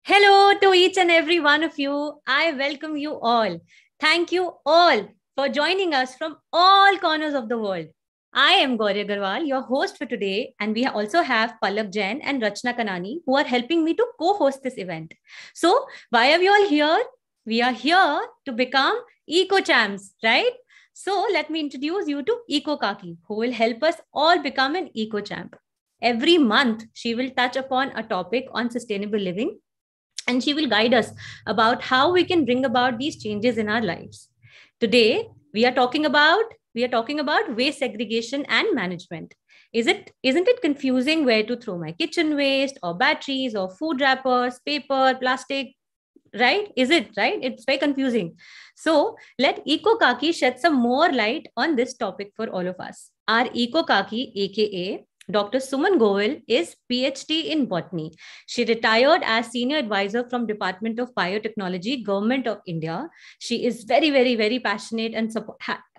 Hello to each and every one of you. I welcome you all. Thank you all for joining us from all corners of the world. I am Gauri Agarwal, your host for today, and we also have Palak Jain and Rachna Kanani who are helping me to co-host this event. So, why are we all here? We are here to become eco champs, right? So, let me introduce you to Eco Kaki, who will help us all become an eco champ. Every month, she will touch upon a topic on sustainable living, and she will guide us about how we can bring about these changes in our lives. Today, we are talking about waste segregation and management. Isn't it confusing where to throw my kitchen waste or batteries or food wrappers, paper, plastic? Right? Is it right? It's very confusing. So let Eco Kaki shed some more light on this topic for all of us. Our Eco Kaki, aka Dr. Suman Govil, is PhD in botany. She retired as senior advisor from Department of Biotechnology, Government of India. She is very passionate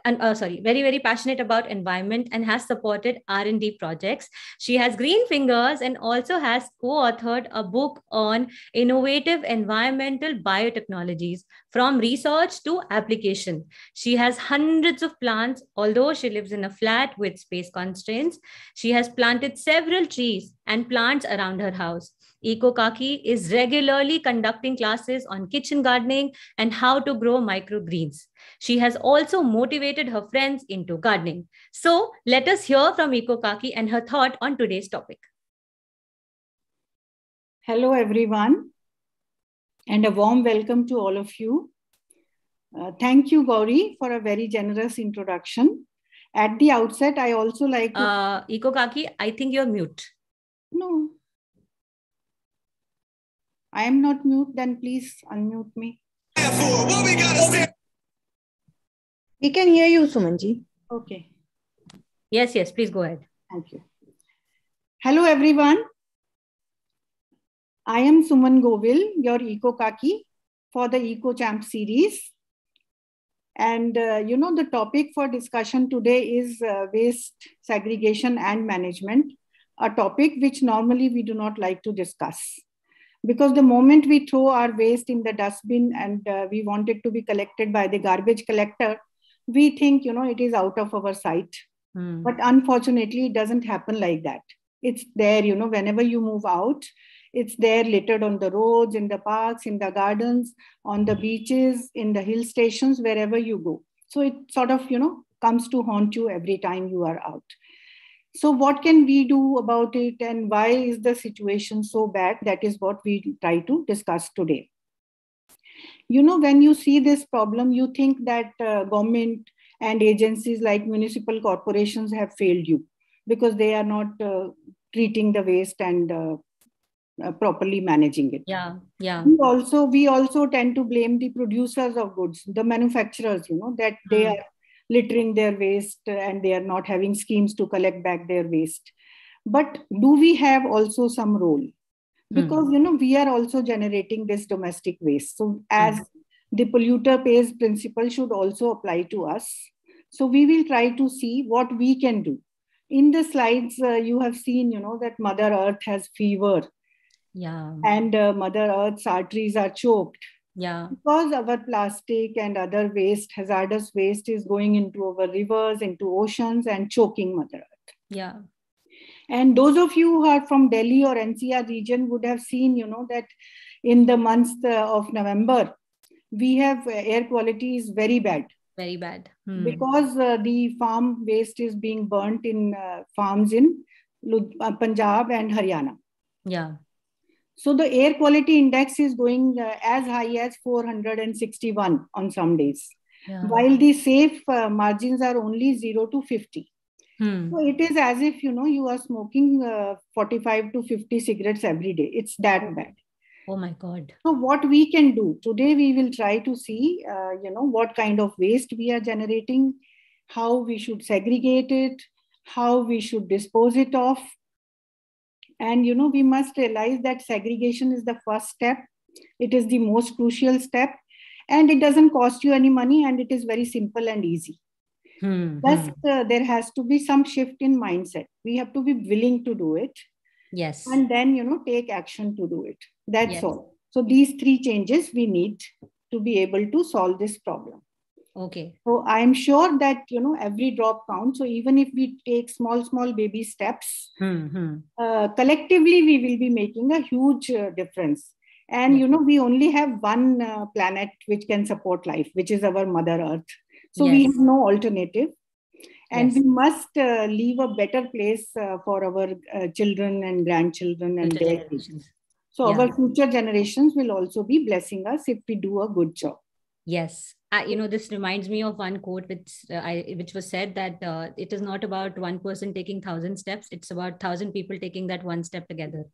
very passionate about environment and has supported R&D projects. She has green fingers and also has co-authored a book on innovative environmental biotechnologies from research to application. She has hundreds of plants, although she lives in a flat with space constraints. She has planted several trees and plants around her house. Eco Kaki is regularly conducting classes on kitchen gardening and how to grow microgreens. She has also motivated her friends into gardening. So let us hear from Eco Kaki and her thought on today's topic. Hello, everyone, and a warm welcome to all of you. Thank you, Gauri, for a very generous introduction. At the outset, I also like to... Eco Kaki, I think you're mute. No. I am not mute, then please unmute me. We can hear you, Sumanji. Okay. Yes, please go ahead. Thank you. Hello, everyone. I am Suman Govil, your Eco Kaki for the Eco Champ series. And, the topic for discussion today is waste segregation and management, a topic which normally we do not like to discuss. Because the moment we throw our waste in the dustbin and we want it to be collected by the garbage collector, we think, it is out of our sight. But unfortunately, it doesn't happen like that. It's there, whenever you move out, it's there littered on the roads, in the parks, in the gardens, on the beaches, in the hill stations, wherever you go. So it sort of, comes to haunt you every time you are out. So what can we do about it, and why is the situation so bad? That is what we try to discuss today. When you see this problem, you think that government and agencies like municipal corporations have failed you because they are not treating the waste and properly managing it. Yeah. We also tend to blame the producers of goods, the manufacturers, that they are littering their waste and they are not having schemes to collect back their waste. But do we have also some role? Because, we are also generating this domestic waste. So as the polluter pays principle should also apply to us. So we will try to see what we can do. In the slides, you have seen, that Mother Earth has fever. Yeah. And Mother Earth's arteries are choked. Yeah. Because our plastic and other waste, hazardous waste, is going into our rivers, into oceans, and choking Mother Earth. Yeah. And those of you who are from Delhi or NCR region would have seen, that in the months of November, we have air quality is very bad. Very bad. Because the farm waste is being burnt in farms in Punjab and Haryana. Yeah. So the air quality index is going as high as 461 on some days, while the safe margins are only 0 to 50. So it is as if, you are smoking 45 to 50 cigarettes every day. It's that bad. Oh my God. So what we can do today, we will try to see, what kind of waste we are generating, how we should segregate it, how we should dispose it of. And, we must realize that segregation is the first step. It is the most crucial step, and it doesn't cost you any money, and it is very simple and easy. But there has to be some shift in mindset. We have to be willing to do it. Yes. And then, take action to do it. That's all. So these 3 changes we need to be able to solve this problem. Okay. So I'm sure that, every drop counts. So even if we take small baby steps, collectively, we will be making a huge difference. And, we only have one planet which can support life, which is our Mother Earth. So we have no alternative. And we must leave a better place for our children and grandchildren and their kids. So our future generations will also be blessing us if we do a good job. Yes. This reminds me of one quote which was said that it is not about one person taking 1,000 steps. It's about 1,000 people taking that one step together.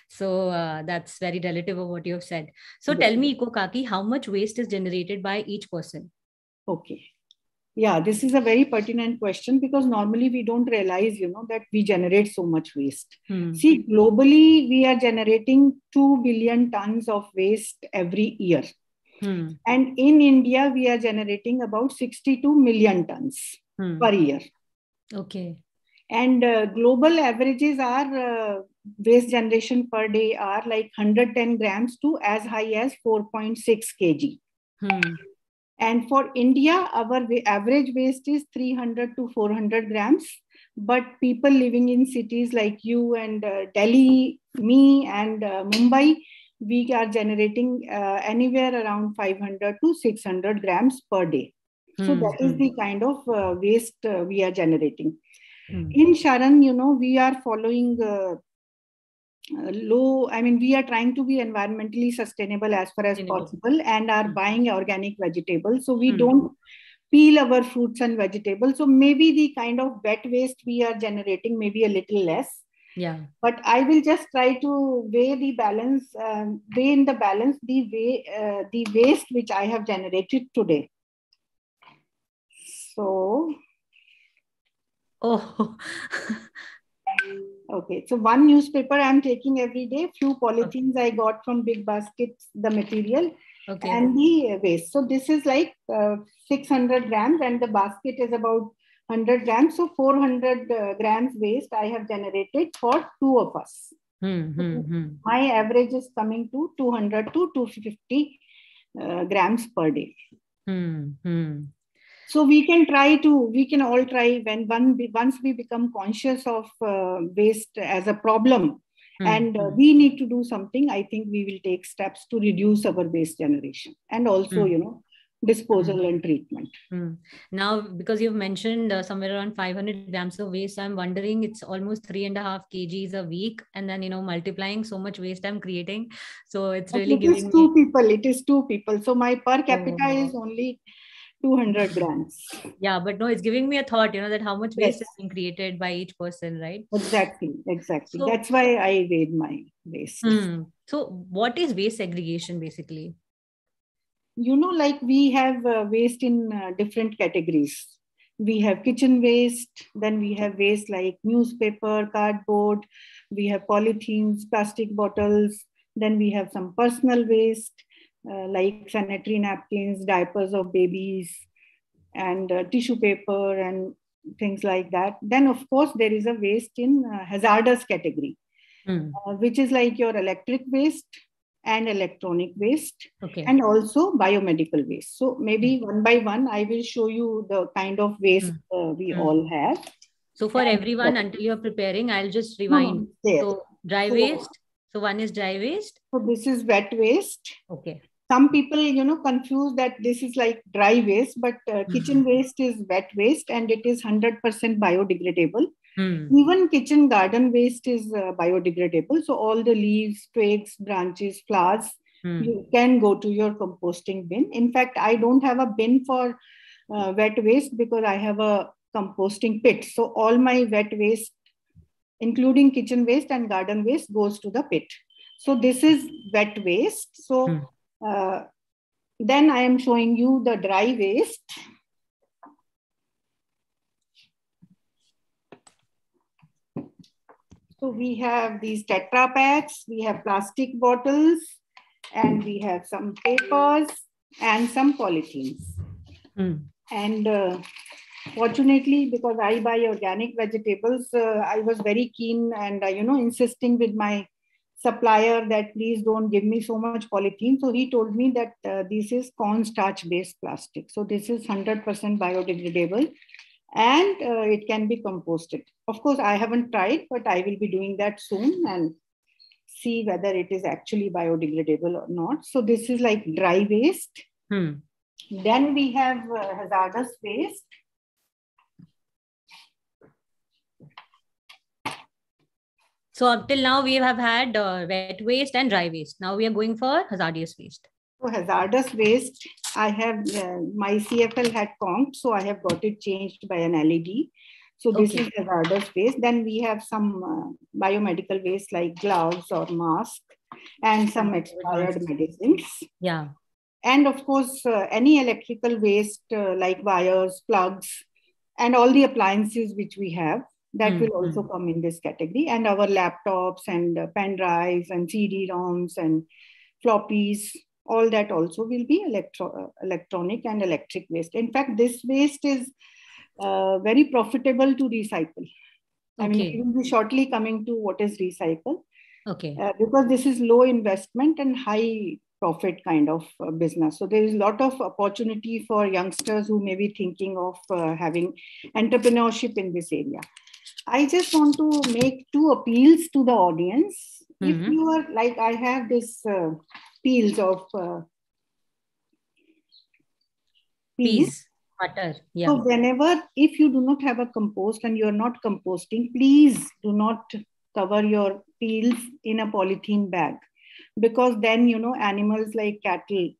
So that's very relative of what you have said. So tell me, Kaki, how much waste is generated by each person? Okay. Yeah, this is a very pertinent question because normally we don't realize, that we generate so much waste. See, globally, we are generating 2 billion tons of waste every year. And in India, we are generating about 62 million tons per year. Okay. And global averages are waste generation per day are like 110 grams to as high as 4.6 kg. And for India, our average waste is 300 to 400 grams. But people living in cities like you and Delhi, me and Mumbai, we are generating anywhere around 500 to 600 grams per day. So that is the kind of waste we are generating. In SHARAN, we are following we are trying to be environmentally sustainable as far as possible and are buying organic vegetables. So we don't peel our fruits and vegetables. So maybe the kind of wet waste we are generating may be a little less. Yeah. But I will just try to weigh in the balance the waste which I have generated today. So. Oh. Okay, so one newspaper I'm taking every day, few polythenes I got from big baskets, the material, and the waste. So this is like 600 grams and the basket is about 100 grams. So 400 grams waste I have generated for 2 of us. My average is coming to 200 to 250 grams per day. So we can all try once we become conscious of waste as a problem and we need to do something. I think we will take steps to reduce our waste generation and also, disposal and treatment. Now, because you've mentioned somewhere around 500 grams of waste, I'm wondering it's almost 3.5 kgs a week. And then, multiplying so much waste I'm creating. So it's really It is two people. So my per capita is only 200 grams. Yeah, but no, it's giving me a thought, that how much waste is being created by each person, right? Exactly. So, that's why I weighed my waste. So what is waste segregation basically? Like we have waste in different categories. We have kitchen waste, then we have waste like newspaper, cardboard, we have polythenes, plastic bottles, then we have some personal waste like sanitary napkins, diapers of babies, and tissue paper and things like that. Then, of course, there is a waste in hazardous category, which is like your electric waste and electronic waste, and also biomedical waste. So maybe one by one, I will show you the kind of waste we all have. So for everyone, until you're preparing, I'll just rewind. So dry waste. So one is dry waste. So this is wet waste. Okay. Some people, confuse that this is like dry waste, but kitchen waste is wet waste and it is 100% biodegradable. Even kitchen garden waste is biodegradable. So all the leaves, twigs, branches, flowers, you can go to your composting bin. In fact, I don't have a bin for wet waste because I have a composting pit. So all my wet waste, including kitchen waste and garden waste, goes to the pit. So this is wet waste. So then I am showing you the dry waste. So we have these Tetra packs, we have plastic bottles, and we have some papers and some polythenes. And fortunately, because I buy organic vegetables, I was very keen and, insisting with my supplier that please don't give me so much polythene. So he told me that this is cornstarch based plastic. So this is 100% biodegradable and it can be composted. Of course, I haven't tried, but I will be doing that soon and see whether it is actually biodegradable or not. So this is like dry waste. Then we have hazardous waste. So up till now, we have had wet waste and dry waste. Now we are going for hazardous waste. So hazardous waste, I have, my CFL had conked, so I have got it changed by an LED. So this is hazardous waste. Then we have some biomedical waste like gloves or mask and some expired medicines. Yeah. And of course, any electrical waste like wires, plugs, and all the appliances which we have, that will also come in this category. And our laptops and pen drives and CD-ROMs and floppies, all that also will be electronic and electric waste. In fact, this waste is very profitable to recycle. I mean, we will be shortly coming to what is recycle. Because this is low investment and high profit kind of business. So there is a lot of opportunity for youngsters who may be thinking of having entrepreneurship in this area. I just want to make two appeals to the audience. If you are like, I have this peels of peas. Butter. Yeah. So whenever, if you do not have a compost and you are not composting, please do not cover your peels in a polythene bag, because then, you know, animals like cattle,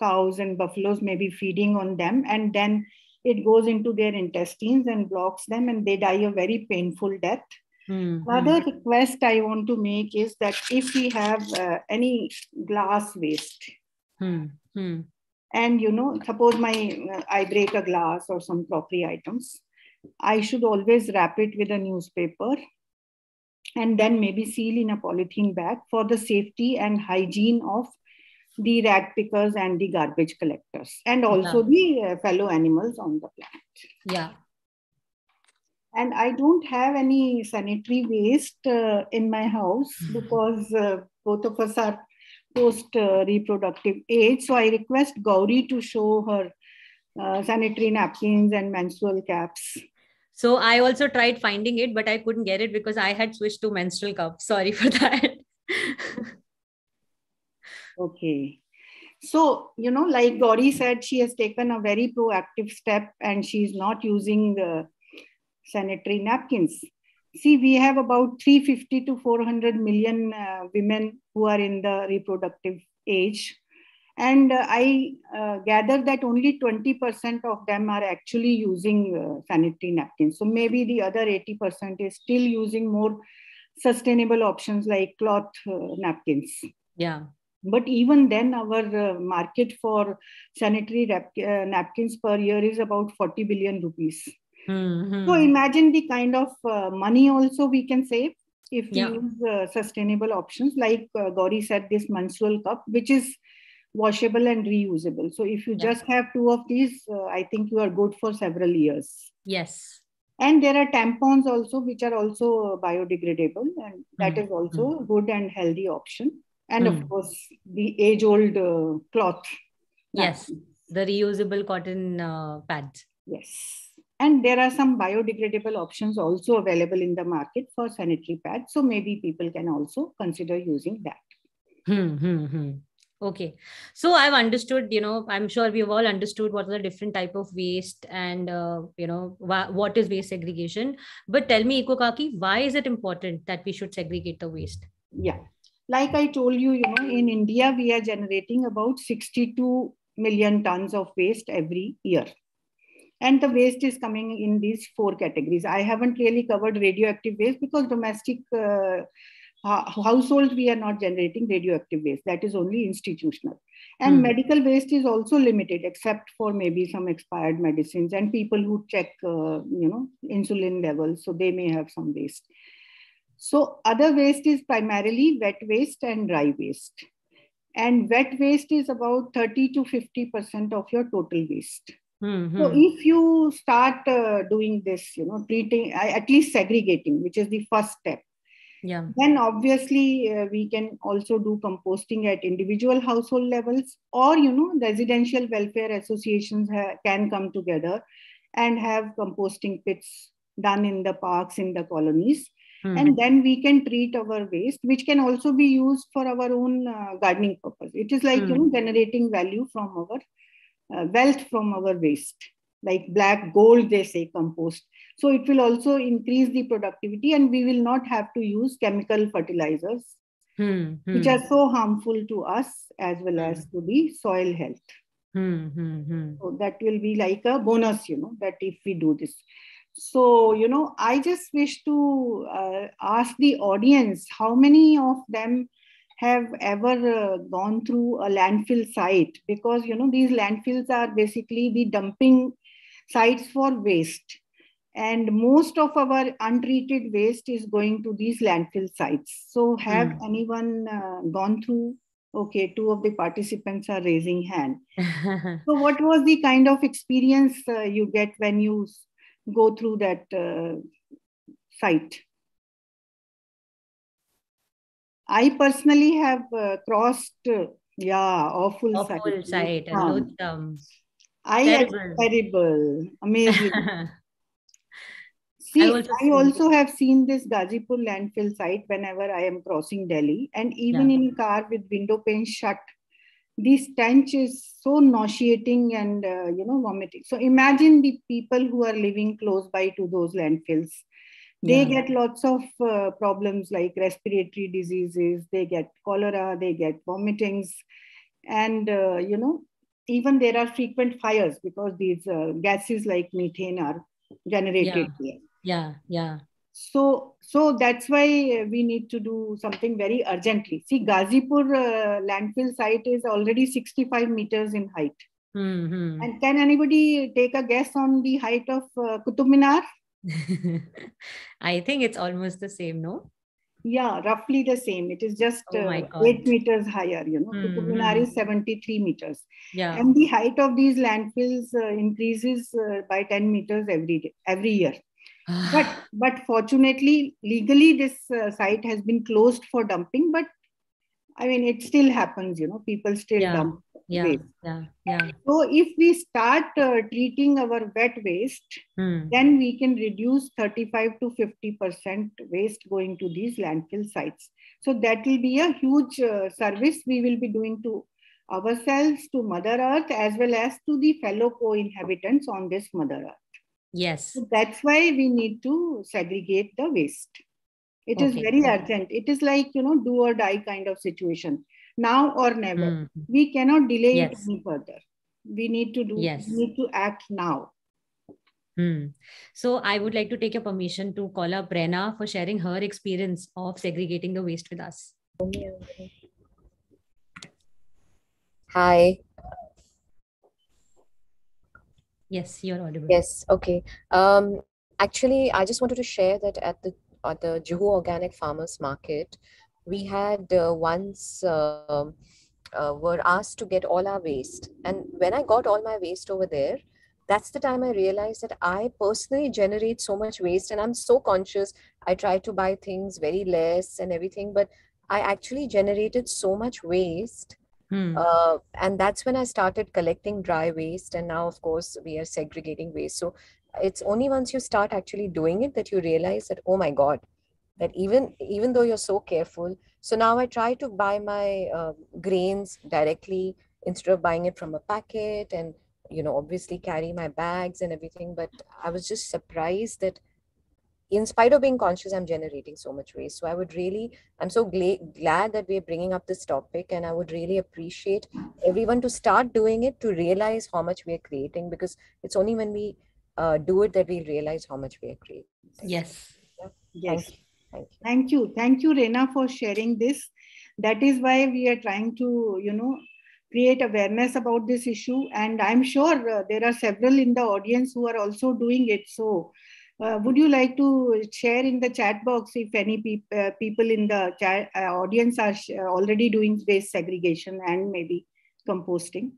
cows and buffaloes may be feeding on them, and then it goes into their intestines and blocks them and they die a very painful death. Another request I want to make is that if we have any glass waste, and, you know, suppose I break a glass or some crockery items, I should always wrap it with a newspaper and then maybe seal in a polythene bag for the safety and hygiene of the rag pickers and the garbage collectors, and also the fellow animals on the planet. Yeah. And I don't have any sanitary waste in my house because both of us are post-reproductive age. So I request Gauri to show her sanitary napkins and menstrual caps. So I also tried finding it, but I couldn't get it because I had switched to menstrual cup. Sorry for that. Okay. So, you know, like Gauri said, she has taken a very proactive step and she's not using sanitary napkins. See, we have about 350 to 400 million women who are in the reproductive age. And I gather that only 20% of them are actually using sanitary napkins. So maybe the other 80% is still using more sustainable options like cloth napkins. Yeah. But even then, our market for sanitary napkins per year is about 40 billion rupees. So imagine the kind of money also we can save if we use sustainable options like Gauri said, this menstrual cup, which is washable and reusable. So if you just have two of these, I think you are good for several years. Yes. And there are tampons also, which are also biodegradable, and that is also a good and healthy option. And of course, the age-old cloth. Yes, the reusable cotton pads. Yes. And there are some biodegradable options also available in the market for sanitary pads. So maybe people can also consider using that. Okay. So I've understood, you know, I'm sure we've all understood what are the different type of waste and, you know, what is waste segregation. But tell me, Kaki, why is it important that we should segregate the waste? Yeah. Like I told you, you know, in India, we are generating about 62 million tons of waste every year. And the waste is coming in these four categories. I haven't really covered radioactive waste because domestic households, we are not generating radioactive waste. That is only institutional. And medical waste is also limited, except for maybe some expired medicines and people who check, you know, insulin levels. So they may have some waste. So other waste is primarily wet waste and dry waste. And wet waste is about 30 to 50% of your total waste. So if you start doing this, you know, treating, at least segregating, which is the first step, Yeah. Then obviously we can also do composting at individual household levels, or residential welfare associations can come together and have composting pits done in the parks, in the colonies. And then we can treat our waste, which can also be used for our own gardening purpose. It is like generating value from our wealth from our waste, like black gold, they say, compost. So it will also increase the productivity, and we will not have to use chemical fertilizers, which are so harmful to us as well as to the soil health. So that will be like a bonus, that if we do this. So, I just wish to ask the audience, how many of them have ever gone through a landfill site? Because, these landfills are basically the dumping sites for waste. And most of our untreated waste is going to these landfill sites. So have anyone gone through? Okay, 2 of the participants are raising hand. So what was the kind of experience you get when you go through that site? I personally have crossed, awful site. Loathsome. Terrible, amazing. See, I also have seen this Gazipur landfill site whenever I am crossing Delhi, and even in a car with window pane shut, the stench is so nauseating and, vomiting. So imagine the people who are living close by to those landfills. They get lots of problems like respiratory diseases, they get cholera, they get vomitings, and, even there are frequent fires because these gases like methane are generated here. Yeah. So that's why we need to do something very urgently. See, Gazipur landfill site is already 65 meters in height. And can anybody take a guess on the height of Qutub Minar? I think it's almost the same, no? Yeah, roughly the same. It is just 8 meters higher, Qutub Minar is 73 meters. Yeah. And the height of these landfills increases by 10 meters every year. But fortunately, legally, this site has been closed for dumping. But I mean, it still happens, people still dump waste. So if we start treating our wet waste, then we can reduce 35 to 50% waste going to these landfill sites. So that will be a huge service we will be doing to ourselves, to Mother Earth, as well as to the fellow co-inhabitants on this Mother Earth. Yes. So that's why we need to segregate the waste. It is very urgent. It is like, do or die kind of situation. Now or never. We cannot delay it any further. We need to we need to act now. So I would like to take your permission to call up Rena for sharing her experience of segregating the waste with us. Hi. Yes, you're audible. Yes, okay. Actually, I just wanted to share that at the Juhu Organic Farmers Market, we had once were asked to get all our waste. And when I got all my waste over there, that's the time I realized that I personally generate so much waste, and I'm so conscious. I try to buy things very less and everything, but I actually generated so much waste. And that's when I started collecting dry waste. And now, of course, we are segregating waste. So it's only once you start actually doing it that you realize that, oh my God, that even though you're so careful. So now I try to buy my grains directly instead of buying it from a packet, and obviously carry my bags and everything. But I was just surprised that in spite of being conscious, I'm generating so much waste. So I'm so glad that we're bringing up this topic, and I would really appreciate everyone to start doing it, to realize how much we're creating, because it's only when we do it that we realize how much we are creating. Yes. Yeah. Yes. Thank you. Thank you, Rena, for sharing this. That is why we are trying to, create awareness about this issue. And I'm sure there are several in the audience who are also doing it. So would you like to share in the chat box if any people in the chat, audience are already doing waste segregation and maybe composting?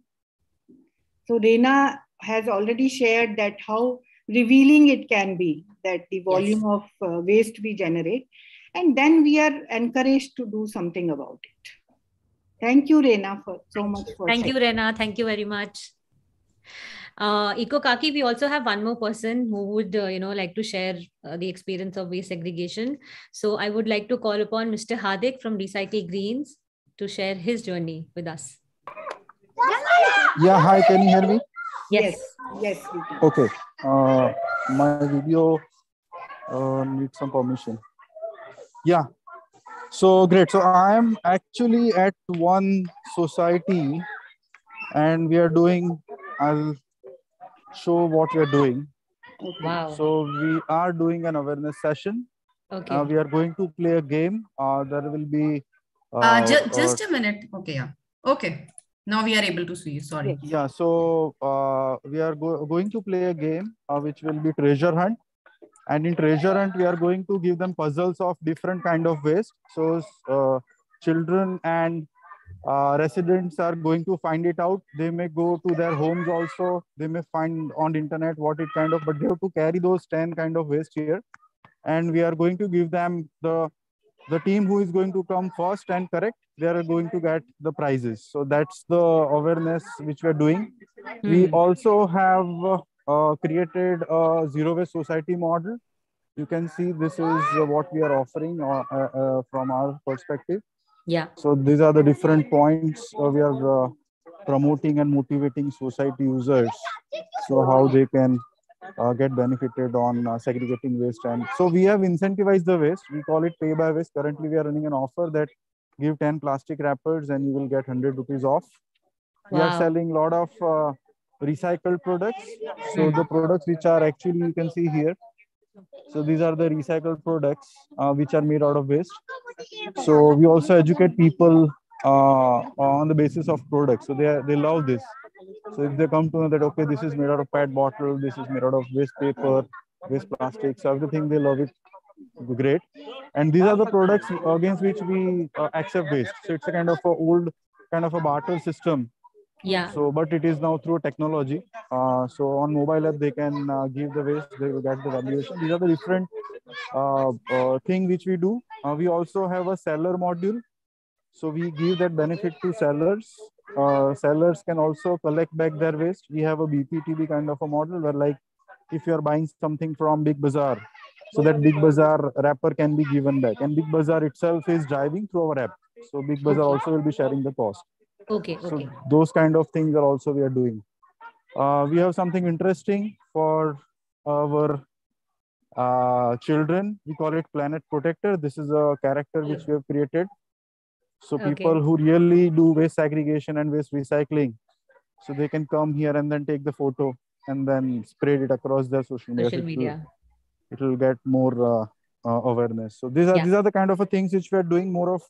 So Rena has already shared that how revealing it can be, that the volume of waste we generate. and then we are encouraged to do something about it. Thank you, Reena, for so much for Thank you, sharing. Rena. Thank you very much. Kaki, we also have one more person who would, like to share the experience of waste segregation. So I would like to call upon Mr. Hardik from Recycle Greens to share his journey with us. Yeah, hi, can you hear me? Yes. Yes, we can. Okay. My video needs some permission. Yeah. So great. So I am actually at one society and we are doing, I'll show what we are doing. Okay. Wow. So we are doing an awareness session. Okay. We are going to play a game. There will be... just a minute. Okay, yeah. Okay. Now we are able to see you. Sorry. Yeah, so we are going to play a game which will be treasure hunt. And in treasure hunt, we are going to give them puzzles of different kind of waste. So children and residents are going to find it out. They may go to their homes also. They may find on the internet what it kind of, but they have to carry those 10 kind of waste here. And we are going to give them the team who is going to come first and correct, they are going to get the prizes. So that's the awareness which we are doing. We also have created a zero waste society model. You can see this is what we are offering from our perspective. Yeah. So these are the different points we are promoting and motivating society users. So how they can get benefited on segregating waste. And so we have incentivized the waste. We call it pay by waste. Currently, we are running an offer that give 10 plastic wrappers and you will get 100 rupees off. We are selling a lot of recycled products. So the products which are actually, you can see here. So these are the recycled products which are made out of waste. So we also educate people on the basis of products. So they love this. So if they come to know that, okay, this is made out of PET bottle, this is made out of waste paper, waste plastic, so everything, they love it. Great. And these are the products against which we accept waste. So it's a kind of a old kind of a barter system. Yeah. So, but it is now through technology. So on mobile app, they can give the waste, they will get the valuation. These are the different thing which we do. We also have a seller module. So we give that benefit to sellers. Sellers can also collect back their waste. We have a BPTB kind of a model where, like, if you are buying something from Big Bazaar, so that Big Bazaar wrapper can be given back. And Big Bazaar itself is driving through our app. So Big Bazaar also will be sharing the cost. Okay. So those kind of things are also we are doing. We have something interesting for our children. We call it Planet Protector. This is a character which we have created. So people who really do waste segregation and waste recycling, so they can come here and then take the photo and then spread it across their social media. It will get more awareness. So these are the kind of things which we are doing more of.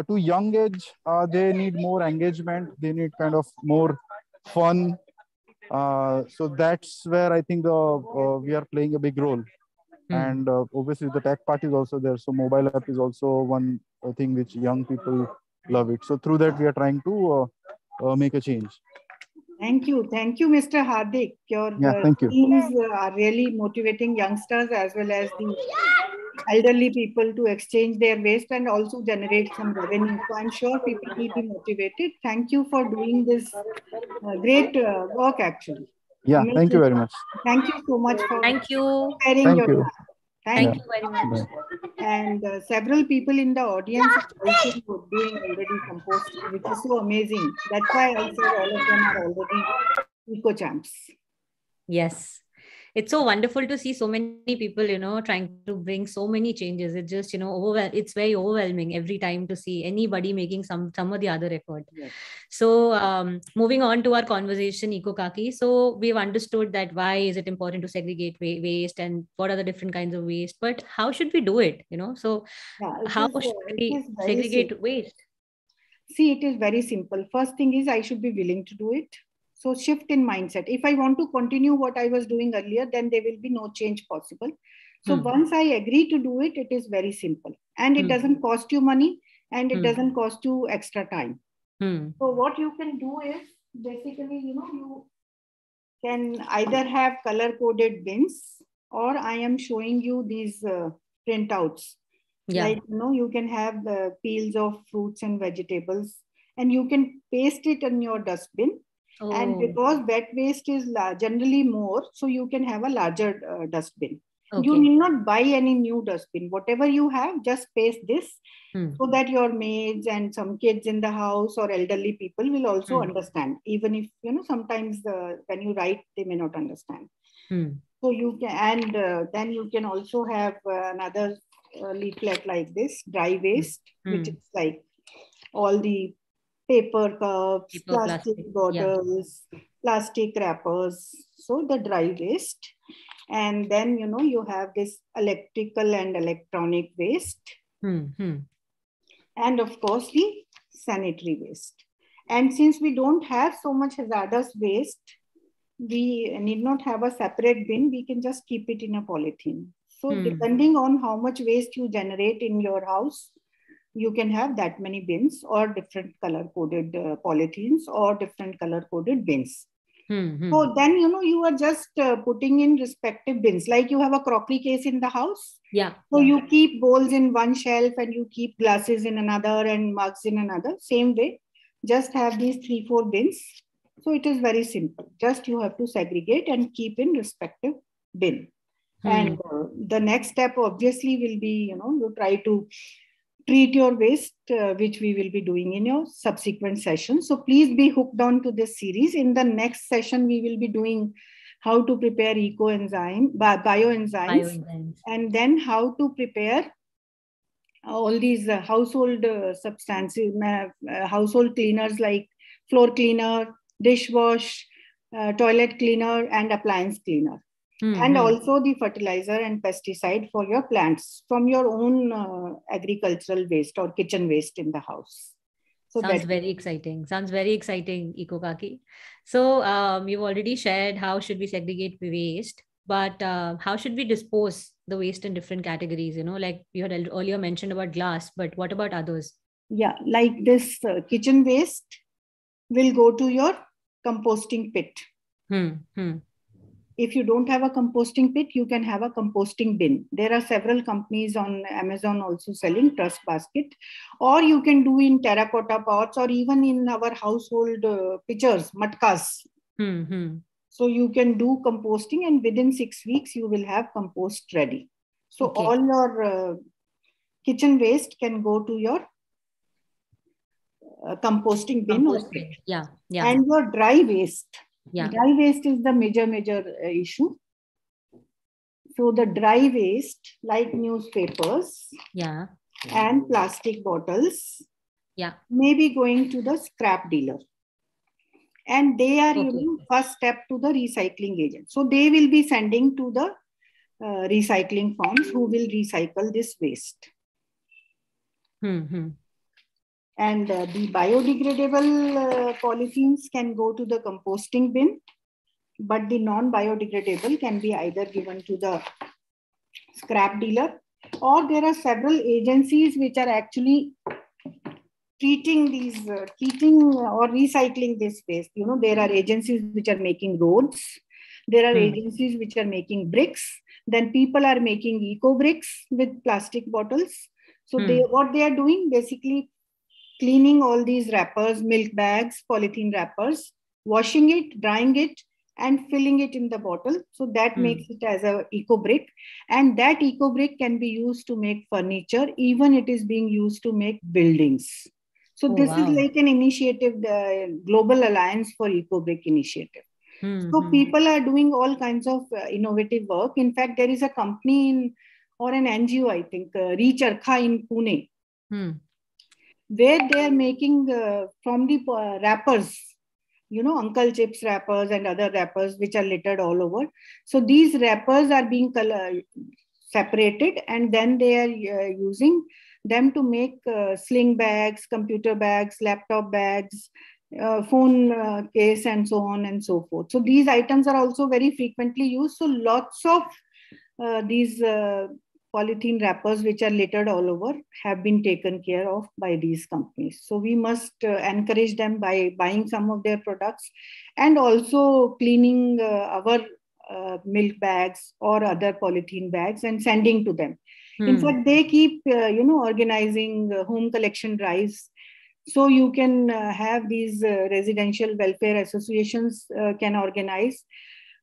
To young age, they need more engagement. They need kind of more fun. So that's where I think we are playing a big role. And obviously the tech part is also there. So mobile app is also one thing which young people love it. So through that, we are trying to make a change. Thank you, Mr. Hardik. Your teams are really motivating youngsters as well as the elderly people to exchange their waste and also generate some revenue. So I'm sure people will be motivated. Thank you for doing this great work, actually. Yeah, amazing. Thank you very much. Thank you so much for sharing your time. Thank you very much. And several people in the audience are also doing already composting, which is so amazing. That's why I said all of them are already eco champs. Yes. It's so wonderful to see so many people, trying to bring so many changes. It just, it's very overwhelming every time to see anybody making some or the other effort. Yes. So moving on to our conversation, Eco Kaki. So we've understood that why is it important to segregate waste and what are the different kinds of waste, but how should we do it? So how should we segregate waste? See, it is very simple. First thing is I should be willing to do it. So shift in mindset. If I want to continue what I was doing earlier, then there will be no change possible. So once I agree to do it, it is very simple. And it doesn't cost you money and it doesn't cost you extra time. So what you can do is basically, you can either have color-coded bins or I am showing you these printouts. Yeah. Like, you can have peels of fruits and vegetables, and you can paste it in your dustbin. And because wet waste is generally more, so you can have a larger dustbin. You need not buy any new dustbin. Whatever you have, just paste this so that your maids and some kids in the house or elderly people will also understand. Even if, sometimes when you write, they may not understand. So you can, and then you can also have another leaflet like this, dry waste, which is like all the paper cups, plastic bottles, plastic wrappers. So the dry waste. And then, you have this electrical and electronic waste. And of course, the sanitary waste. And since we don't have so much hazardous waste, we need not have a separate bin. We can just keep it in a polythene. So depending on how much waste you generate in your house, you can have that many bins or different color coded polythenes or different color coded bins. So then, you are just putting in respective bins. Like you have a crockery case in the house. So you keep bowls in one shelf and you keep glasses in another and mugs in another. Same way, just have these 3-4 bins. So it is very simple. Just you have to segregate and keep in respective bin. And the next step obviously will be, you try to treat your waste, which we will be doing in your subsequent sessions. So please be hooked on to this series. In the next session, we will be doing how to prepare bioenzymes, and then how to prepare all these household substances, household cleaners like floor cleaner, dishwash, toilet cleaner, and appliance cleaner. And also the fertilizer and pesticide for your plants from your own agricultural waste or kitchen waste in the house. So Sounds very exciting. Sounds very exciting, Kaki. So you've already shared how should we segregate waste, but how should we dispose the waste in different categories? Like you had earlier mentioned about glass, but what about others? Yeah, like this kitchen waste will go to your composting pit. If you don't have a composting pit, you can have a composting bin. There are several companies on Amazon also selling trust basket, or you can do in terracotta pots or even in our household pitchers, matkas. So you can do composting, and within 6 weeks, you will have compost ready. So all your kitchen waste can go to your composting bin. And your dry waste. Dry waste is the major issue. So the dry waste, like newspapers and plastic bottles, may be going to the scrap dealer. And they are, first step to the recycling agent. So they will be sending to the recycling firms who will recycle this waste. And the biodegradable polythenes can go to the composting bin, but the non-biodegradable can be either given to the scrap dealer, or there are several agencies which are actually treating or recycling this waste. There are agencies which are making roads. There are agencies which are making bricks. Then people are making eco bricks with plastic bottles. So what they are doing, basically cleaning all these wrappers, milk bags, polythene wrappers, washing it, drying it, and filling it in the bottle. So that makes it as a eco brick. And that eco brick can be used to make furniture. Even it is being used to make buildings. So this is like an initiative, the Global Alliance for Eco Brick Initiative. So people are doing all kinds of innovative work. In fact, there is a company or an NGO, I think, Reach Arka in Pune, where they are making from the wrappers, Uncle Chips wrappers and other wrappers which are littered all over. So these wrappers are being separated, and then they are using them to make sling bags, computer bags, laptop bags, phone case, and so on and so forth. So these items are also very frequently used. So lots of these polythene wrappers which are littered all over have been taken care of by these companies. So we must encourage them by buying some of their products, and also cleaning our milk bags or other polythene bags and sending to them. In fact, they keep, organizing home collection drives. So you can have these residential welfare associations can organize,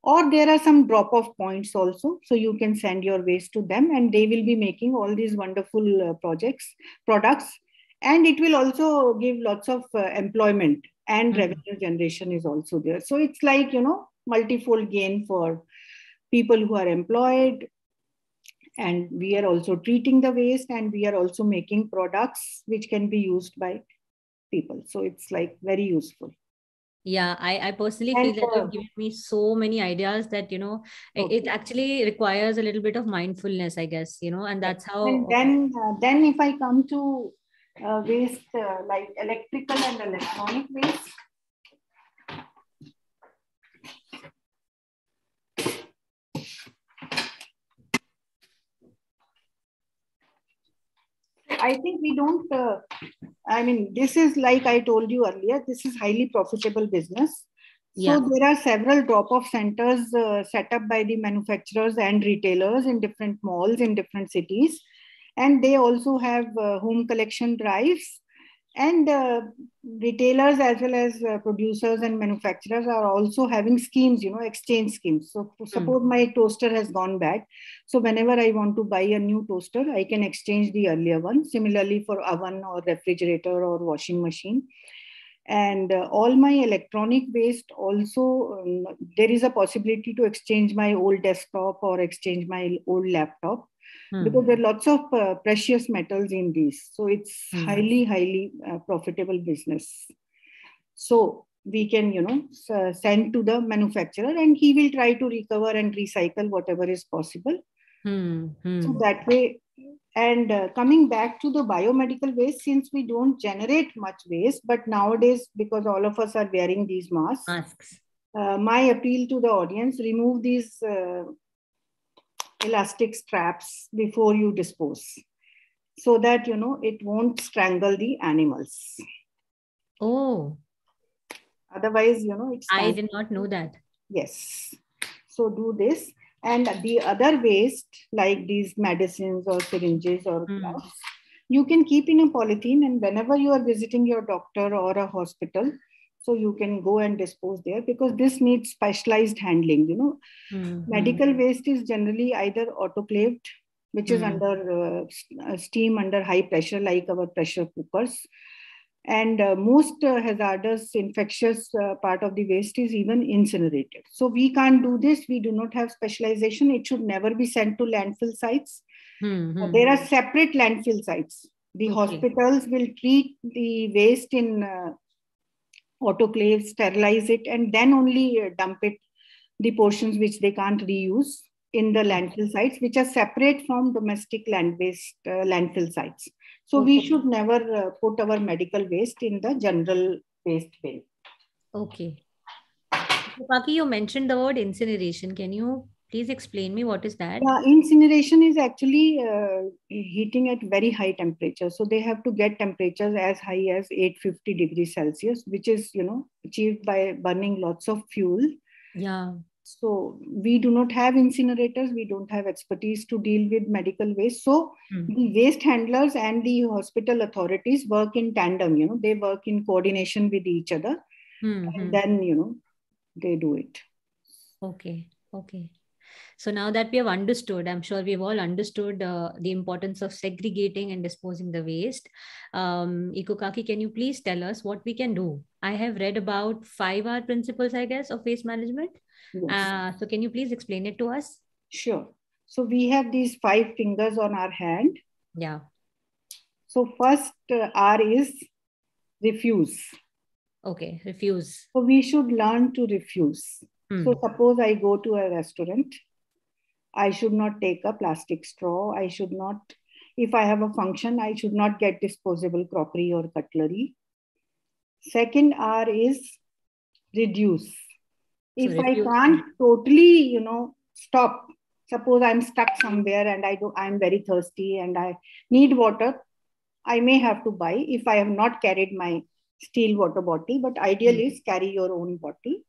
or there are some drop-off points also. So you can send your waste to them and they will be making all these wonderful products. And it will also give lots of employment, and revenue generation is also there. So it's like, multifold gain for people who are employed. And we are also treating the waste, and we are also making products which can be used by people. So it's like very useful. Yeah, I personally feel that you've given me so many ideas that, it actually requires a little bit of mindfulness, I guess, and that's how. And then if I come to waste like electrical and electronic waste. I think we don't, this is like I told you earlier, this is highly profitable business. So there are several drop-off centers set up by the manufacturers and retailers in different malls in different cities. And they also have home collection drives. And retailers as well as producers and manufacturers are also having schemes, exchange schemes. So suppose my toaster has gone bad. So whenever I want to buy a new toaster, I can exchange the earlier one. Similarly for oven or refrigerator or washing machine. And all my electronic waste also, there is a possibility to exchange my old desktop or exchange my old laptop. Because there are lots of precious metals in these. So it's highly profitable business. So we can, send to the manufacturer and he will try to recover and recycle whatever is possible. So that way, and coming back to the biomedical waste, since we don't generate much waste, but nowadays, because all of us are wearing these masks. My appeal to the audience, remove these elastic straps before you dispose, so that it won't strangle the animals. Oh, otherwise it's I did not know that. Yes, so do this. And the other waste, like these medicines or syringes or gloves, you can keep in a polythene, and whenever you are visiting your doctor or a hospital, so you can go and dispose there, because this needs specialized handling. Medical waste is generally either autoclaved, which is under steam under high pressure, like our pressure cookers. And most hazardous, infectious part of the waste is even incinerated. So we can't do this. We do not have specialization. It should never be sent to landfill sites. There are separate landfill sites. The hospitals will treat the waste in autoclave, sterilize it, and then only dump it, the portions which they can't reuse, in the landfill sites, which are separate from domestic land waste landfill sites. So we should never put our medical waste in the general waste bin. Okay. So, Kaki, you mentioned the word incineration. Can you please explain me what is that? Yeah, incineration is actually heating at very high temperature. So they have to get temperatures as high as 850 degrees Celsius, which is, achieved by burning lots of fuel. Yeah. So we do not have incinerators. We don't have expertise to deal with medical waste. So the waste handlers and the hospital authorities work in tandem. They work in coordination with each other. And then, they do it. Okay. So now that we have understood, I'm sure we've all understood the importance of segregating and disposing the waste. Kaki, can you please tell us what we can do? I have read about 5R principles, I guess, of waste management. Yes. So can you please explain it to us? Sure. So we have these 5 fingers on our hand. Yeah. So first R is refuse. Okay, refuse. So we should learn to refuse. So suppose I go to a restaurant, I should not take a plastic straw. I should not, if I have a function, I should not get disposable crockery or cutlery. Second R is reduce. If I can't totally, stop, suppose I'm stuck somewhere and I'm very thirsty and I need water, I may have to buy if I have not carried my steel water bottle, but ideal is carry your own bottle,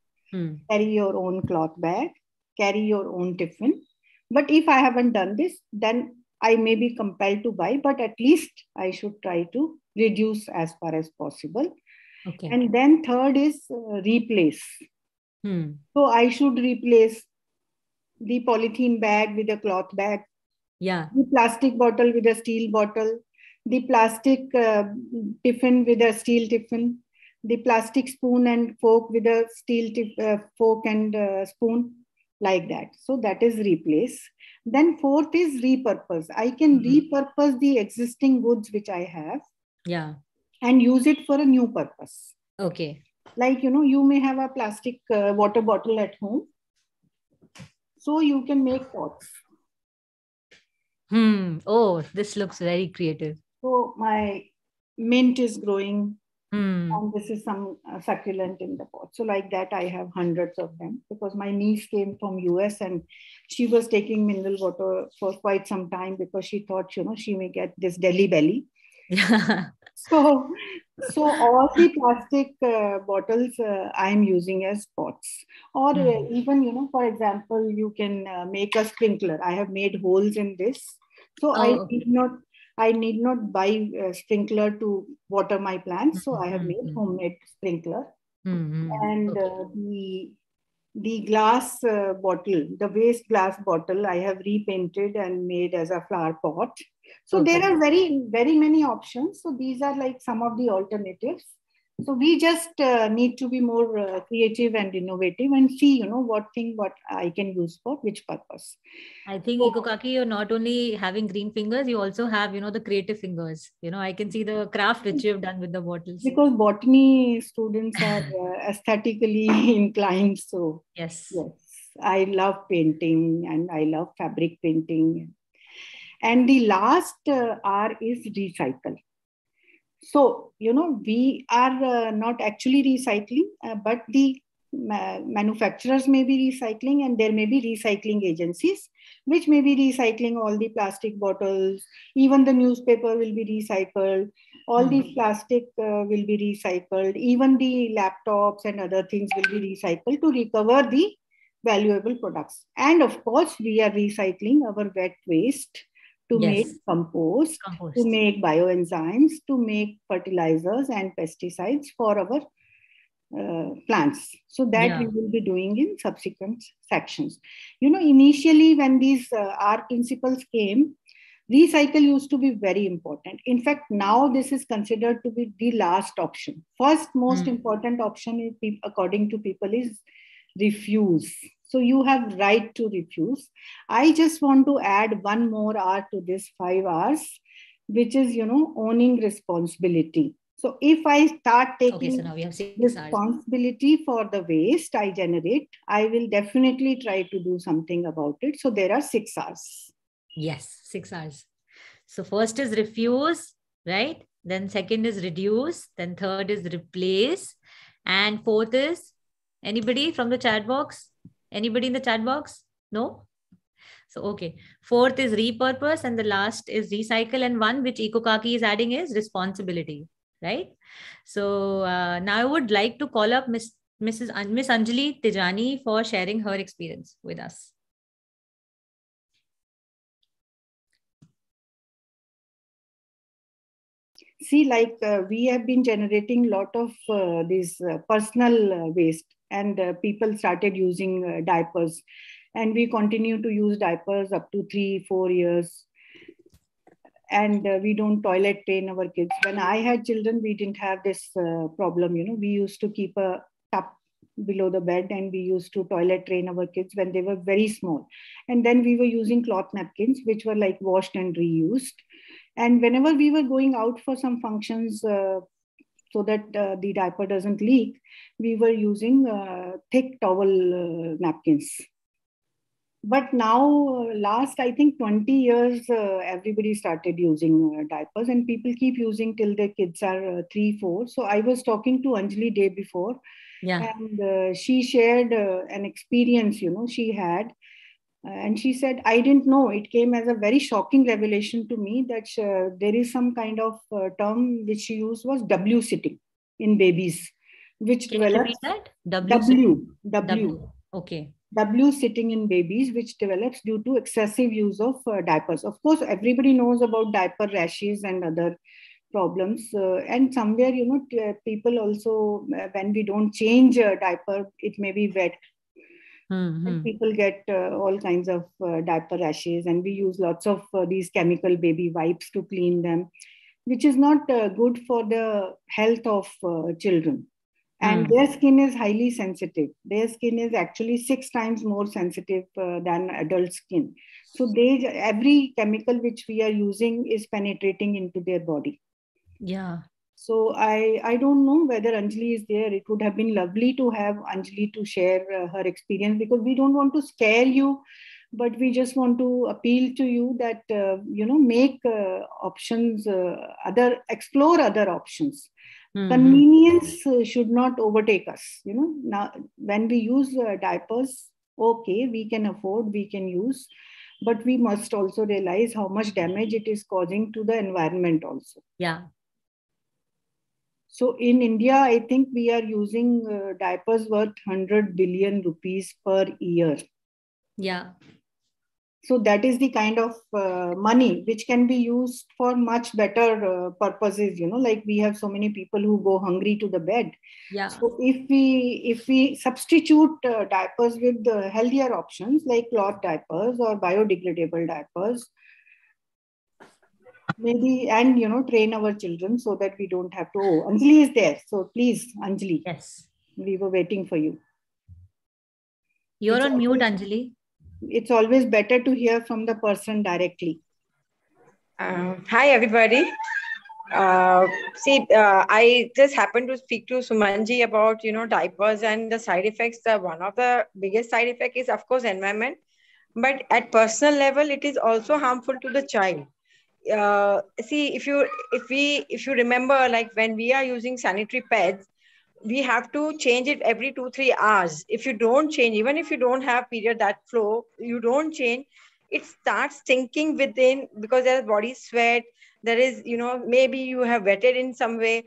carry your own cloth bag, carry your own tiffin. But if I haven't done this, then I may be compelled to buy, but at least I should try to reduce as far as possible. Okay. And then third is replace. So I should replace the polythene bag with a cloth bag, the plastic bottle with a steel bottle, the plastic tiffin with a steel tiffin, the plastic spoon and fork with a steel fork and spoon, like that. So that is replace. Then fourth is repurpose. I can repurpose the existing goods which I have, and use it for a new purpose. Okay. Like, you may have a plastic water bottle at home, so you can make pots. Oh, this looks very creative. So my mint is growing, and this is some succulent in the pot. So like that, I have hundreds of them, because my niece came from US and she was taking mineral water for quite some time because she thought, she may get this Delhi belly. So all the plastic bottles I'm using as pots, or even, for example, you can make a sprinkler. I have made holes in this, so I need not buy a sprinkler to water my plants. So I have made homemade sprinkler. And the glass bottle, the waste glass bottle, I have repainted and made as a flower pot. So there are very, very many options. So these are like some of the alternatives. So we just need to be more creative and innovative and see, what I can use for which purpose. I think, Eco Kaki, you're not only having green fingers, you also have, the creative fingers. I can see the craft which you've done with the bottles. Because botany students are aesthetically inclined. So yes, I love painting and I love fabric painting. And the last R is recycle. So, we are not actually recycling, but the manufacturers may be recycling, and there may be recycling agencies which may be recycling all the plastic bottles. Even the newspaper will be recycled. All the plastic will be recycled. Even the laptops and other things will be recycled to recover the valuable products. And of course, we are recycling our wet waste to make compost, to make bioenzymes, to make fertilizers and pesticides for our plants. So that we will be doing in subsequent sections. Initially when these R principles came, recycle used to be very important. In fact, now this is considered to be the last option. First most important option is, according to people, is refuse. So you have right to refuse. I just want to add one more R to this 5 R's, which is, owning responsibility. So if I start taking so now we have 6 responsibility for the waste I generate, I will definitely try to do something about it. So there are 6 R's. Yes, 6 R's. So first is refuse, right? Then second is reduce. Then third is replace. And fourth is, anybody from the chat box? Anybody in the chat box? No? So, okay. Fourth is repurpose, and the last is recycle. And one which Eco Kaki is adding is responsibility, right? So now I would like to call up Miss Anjali Tijani for sharing her experience with us. See, like we have been generating a lot of this personal waste, and people started using diapers, and we continue to use diapers up to 3-4 years. And we don't toilet train our kids. When I had children, we didn't have this problem. We used to keep a tub below the bed, and we used to toilet train our kids when they were very small. And then we were using cloth napkins, which were like washed and reused. And whenever we were going out for some functions, so that the diaper doesn't leak, we were using thick towel napkins. But now, last, I think 20 years, everybody started using diapers, and people keep using till their kids are 3-4. So I was talking to Anjali day before, and she shared an experience, she had. And she said, I didn't know. It came as a very shocking revelation to me that there is some kind of term which she used was W sitting in babies, which Can you repeat that? W. Okay. W sitting in babies, which develops due to excessive use of diapers. Of course, everybody knows about diaper rashes and other problems. And somewhere, people also, when we don't change a diaper, it may be wet. And people get all kinds of diaper rashes, and we use lots of these chemical baby wipes to clean them, which is not good for the health of children. And their skin is highly sensitive. Their skin is actually 6 times more sensitive than adult skin. So every chemical which we are using is penetrating into their body. Yeah. So I don't know whether Anjali is there. It would have been lovely to have Anjali to share her experience, because we don't want to scare you, but we just want to appeal to you that, make options, explore other options. Convenience should not overtake us. Now when we use diapers, okay, we can afford, we can use, but we must also realize how much damage it is causing to the environment also. Yeah. So in India, I think we are using diapers worth 100 billion rupees per year. Yeah. So that is the kind of money which can be used for much better purposes. Like we have so many people who go hungry to the bed. Yeah. So if we substitute diapers with healthier options like cloth diapers or biodegradable diapers, maybe, and train our children so that we don't have to. Oh, Anjali is there, so please, Anjali. Yes. We were waiting for you. You're on mute, Anjali. It's always better to hear from the person directly. Hi, everybody. I just happened to speak to Sumanji about, diapers and the side effects. One of the biggest side effect is, of course, environment. But at personal level, it is also harmful to the child. If you remember, like when we are using sanitary pads, we have to change it every 2-3 hours. If you don't change, even if you don't have period that flow, you don't change, it starts stinking within, because there's body sweat, there is, maybe you have wetted in some way,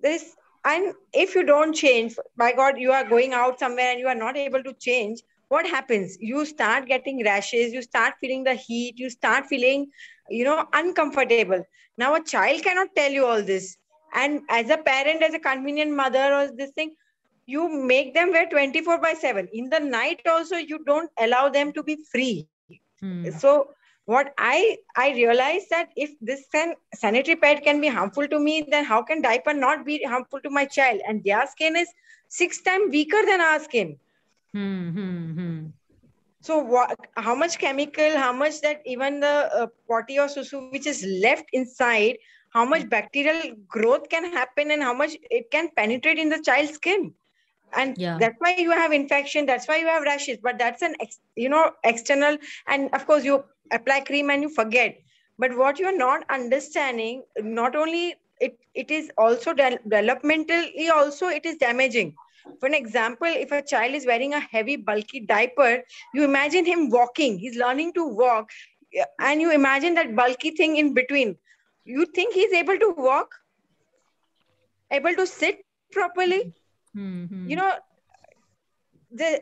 and if you don't change, by God, you are going out somewhere and you are not able to change, what happens? You start getting rashes, you start feeling the heat, you start feeling, uncomfortable. Now a child cannot tell you all this. And as a parent, as a convenient mother or this thing, you make them wear 24/7. In the night also, you don't allow them to be free. So what I realized that if this sanitary pad can be harmful to me, then how can diaper not be harmful to my child? And their skin is 6 times weaker than our skin. So how much chemical, how much that even the potty or susu which is left inside, how much bacterial growth can happen and how much it can penetrate in the child's skin. And that's why you have infection, that's why you have rashes. But that's an external, and of course you apply cream and you forget. But what you are not understanding, not only it is also developmentally also it is damaging. For an example, if a child is wearing a heavy bulky diaper, you imagine him walking, he's learning to walk, and you imagine that bulky thing in between. You think he's able to walk, able to sit properly?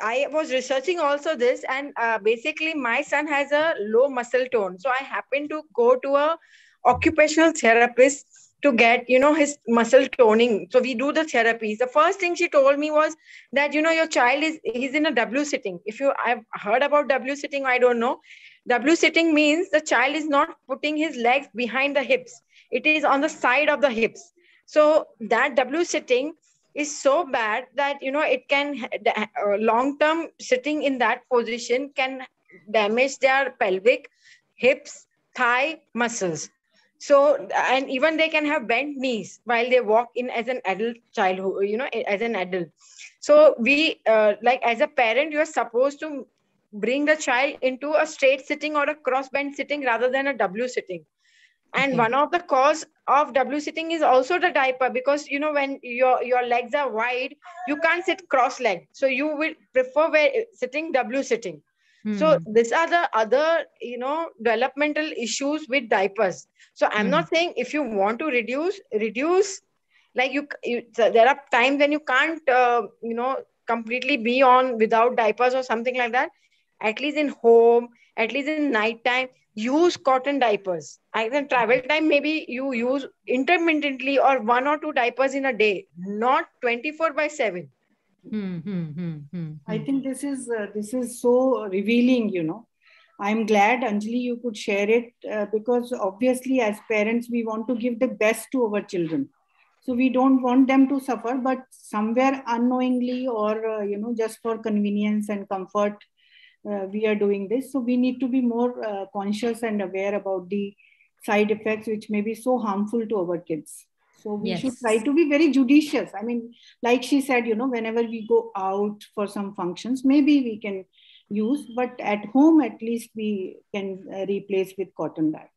I was researching also this, and basically my son has a low muscle tone. So I happened to go to a occupational therapist to get, his muscle toning. So we do the therapies. The first thing she told me was that, your child he's in a W sitting. I've heard about W sitting, I don't know. W sitting means the child is not putting his legs behind the hips. It is on the side of the hips. So that W sitting is so bad that it can long-term sitting in that position can damage their pelvic, hips, thigh muscles. So, and even they can have bent knees while they walk in as an adult child, as an adult. So we like as a parent, you are supposed to bring the child into a straight sitting or a cross bend sitting rather than a W sitting. And one of the cause of W sitting is also the diaper, because when your legs are wide, you can't sit cross leg. So you will prefer sitting W sitting. So these are the other developmental issues with diapers. So I'm not saying if you want to reduce, like there are times when you can't completely be on without diapers or something like that, at least in home, at least in night time, use cotton diapers. I think travel time, maybe you use intermittently or 1 or 2 diapers in a day, not 24/7. I think this is so revealing, you know. I'm glad, Anjali, you could share it because obviously as parents, we want to give the best to our children. So we don't want them to suffer, but somewhere unknowingly or, just for convenience and comfort, we are doing this. So we need to be more conscious and aware about the side effects, which may be so harmful to our kids. So we should try to be very judicious. I mean, like she said, whenever we go out for some functions, maybe we can use, but at home, at least we can replace with cotton bag.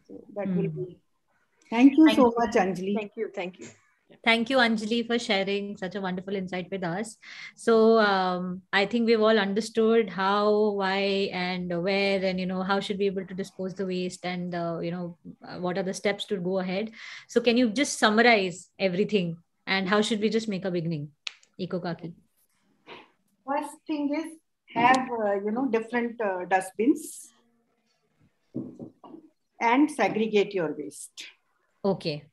So that will be. Thank you so much, Anjali. Thank you. Thank you. Thank you, Anjali, for sharing such a wonderful insight with us. So I think we've all understood how, why, and where, and how should we be able to dispose the waste, and what are the steps to go ahead. So can you just summarize everything, and how should we just make a beginning, Kaki? First thing is have different dustbins and segregate your waste. Okay.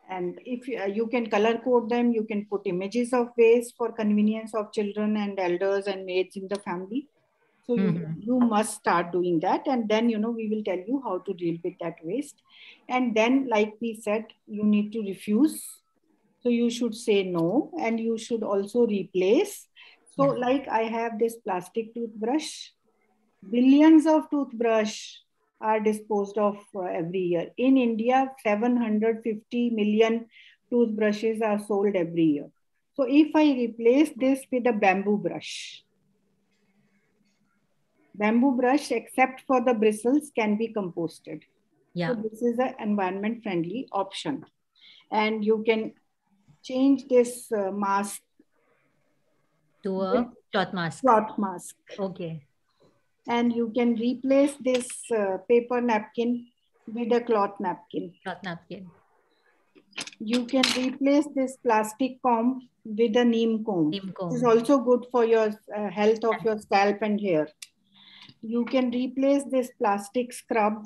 And if you can color code them, you can put images of waste for convenience of children and elders and maids in the family. So you must start doing that. And then, we will tell you how to deal with that waste. And then, like we said, you need to refuse. So you should say no, and you should also replace. So like I have this plastic toothbrush, billions of toothbrush are disposed of every year. In India, 750 million toothbrushes are sold every year. So if I replace this with a bamboo brush, except for the bristles, can be composted. So this is an environment friendly option. And you can change this mask to a cloth mask. Okay. And you can replace this paper napkin with a cloth napkin. You can replace this plastic comb with a neem comb. This is also good for your health of your scalp and hair. You can replace this plastic scrub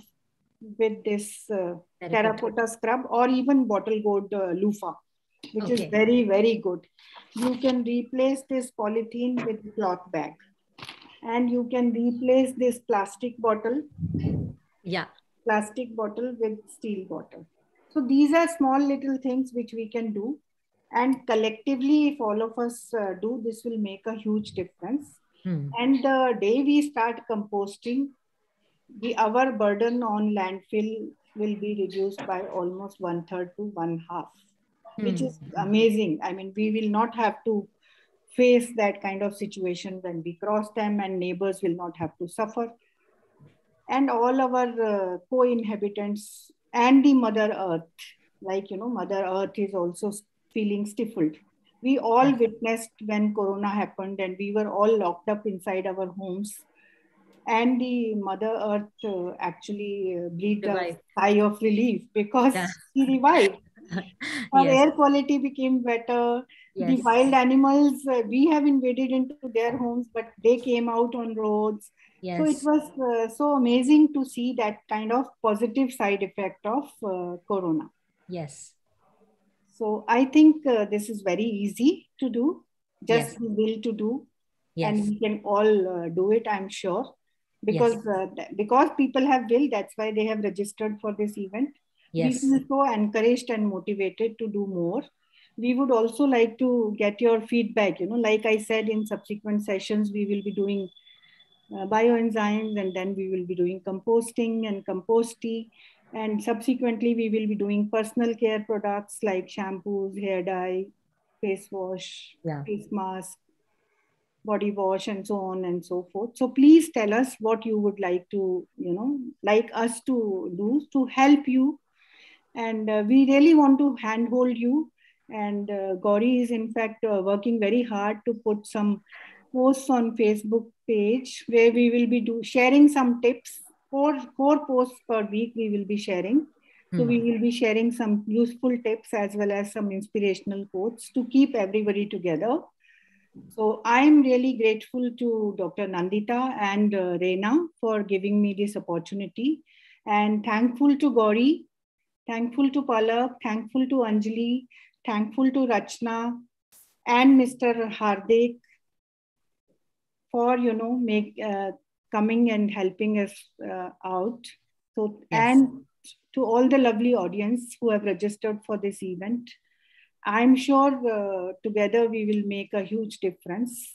with this terracotta scrub, or even bottle gourd loofah, which is very, very good. You can replace this polythene with cloth bag. And you can replace this plastic bottle with steel bottle. So these are small little things which we can do. And collectively, if all of us do, this will make a huge difference. And the day we start composting, our burden on landfill will be reduced by almost 1/3 to 1/2, which is amazing. I mean, we will not have to face that kind of situation when we cross them, and neighbors will not have to suffer. And all our co-inhabitants and the Mother Earth, Mother Earth is also feeling stifled. We all witnessed when Corona happened and we were all locked up inside our homes. And the Mother Earth actually breathed a sigh of relief because she revived. Our air quality became better. The wild animals, we have invaded into their homes, but they came out on roads. So it was so amazing to see that kind of positive side effect of Corona. So I think this is very easy to do, just the will to do. And we can all do it, I'm sure. Because people have will, that's why they have registered for this event. We feel so encouraged and motivated to do more. We would also like to get your feedback. Like I said, in subsequent sessions, we will be doing bioenzymes, and then we will be doing composting and compost tea. And subsequently, we will be doing personal care products like shampoos, hair dye, face wash, face mask, body wash, and so on and so forth. So please tell us what you would like to, like us to do to help you. And we really want to handhold you. And Gauri is in fact working very hard to put some posts on Facebook page where we will be sharing some tips. Four posts per week we will be sharing. So we will be sharing some useful tips as well as some inspirational quotes to keep everybody together. So I'm really grateful to Dr. Nandita and Reena for giving me this opportunity, and thankful to Gauri, thankful to Palak, thankful to Anjali, thankful to Rachna and Mr. Hardik for, coming and helping us out. So, Yes. and to all the lovely audience who have registered for this event, I'm sure together we will make a huge difference.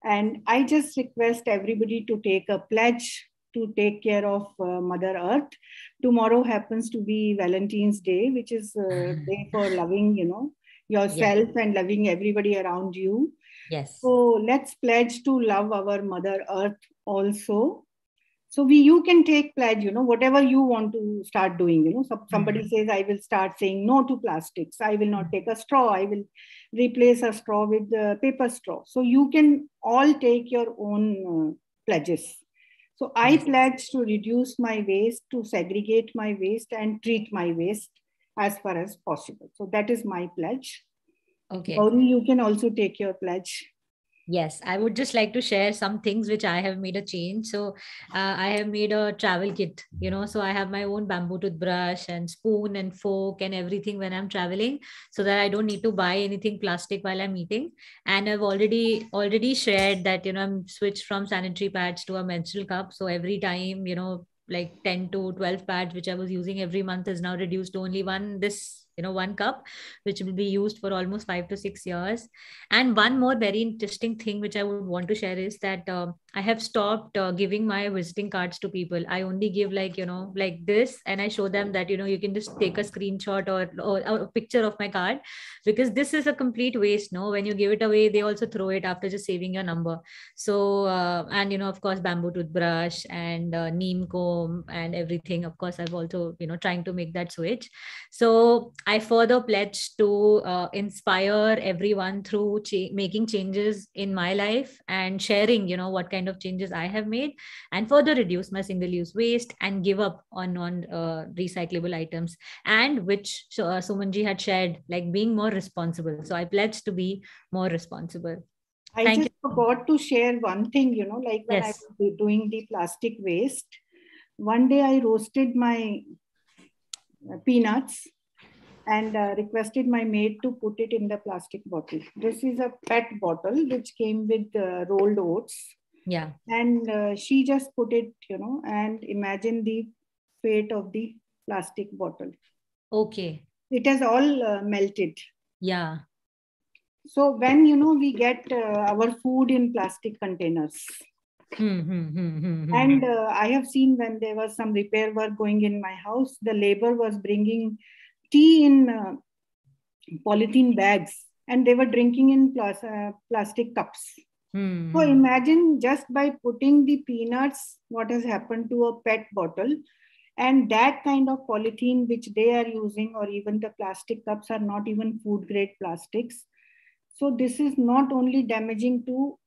And I just request everybody to take a pledge to take care of Mother Earth. Tomorrow happens to be Valentine's Day, which is a day for loving, yourself and loving everybody around you. Yes. So let's pledge to love our Mother Earth also. So you can take pledge, whatever you want to start doing. Somebody says, I will start saying no to plastics. I will not take a straw. I will replace a straw with a paper straw. So you can all take your own pledges. So I pledge to reduce my waste, to segregate my waste and treat my waste as far as possible. So that is my pledge. Okay. Gauri, you can also take your pledge. Yes, I would just like to share some things which I have made a change. So I have made a travel kit, so I have my own bamboo toothbrush and spoon and fork and everything when I'm traveling, so that I don't need to buy anything plastic while I'm eating. And I've already shared that, I'm switched from sanitary pads to a menstrual cup. So every time, like 10 to 12 pads, which I was using every month, is now reduced to only one cup, which will be used for almost 5 to 6 years. And one more very interesting thing which I would want to share is that I have stopped giving my visiting cards to people. I only give like this, and I show them that you can just take a screenshot or a picture of my card, because this is a complete waste. No, when you give it away, they also throw it after just saving your number. So and of course bamboo toothbrush and neem comb and everything. Of course, I've also trying to make that switch. So I further pledge to inspire everyone through making changes in my life and sharing, what kind of changes I have made, and further reduce my single-use waste and give up on non-recyclable items, and which Sumanji had shared, like being more responsible. So I pledge to be more responsible. I just forgot to share one thing, like when I was doing the plastic waste, one day I roasted my peanuts and requested my maid to put it in the plastic bottle. This is a PET bottle which came with rolled oats. Yeah. And she just put it, and imagine the fate of the plastic bottle. Okay. It has all melted. Yeah. So when, we get our food in plastic containers, and I have seen when there was some repair work going in my house, the labor was bringing tea in polythene bags, and they were drinking in plastic cups. So imagine just by putting the peanuts, what has happened to a PET bottle, and that kind of polythene which they are using, or even the plastic cups are not even food grade plastics. So this is not only damaging to